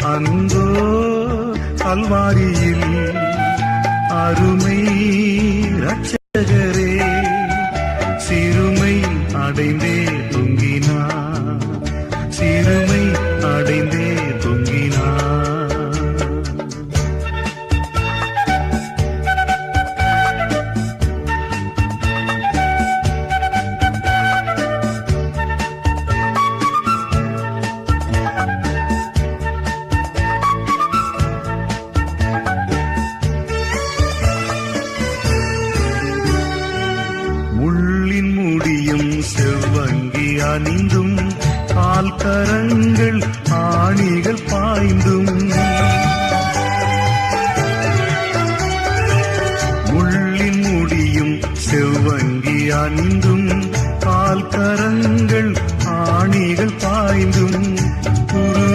அந்தோ கல்வாரியில் அருமை இரட்சகரே சிறுமை அடைந்தே தொங்கினார், சிறுமை அடைந்தே தொங்கினார். முள்ளின் முடியும் செவ்வங்கி அணிந்தும் கால் கரங்கள் ஆணிகள் பாய்ந்தும், முள்ளின் முடியும் செவ்வங்கி அணிந்தும் கால் கரங்கள் ஆணிகள் பாய்ந்தும் குரு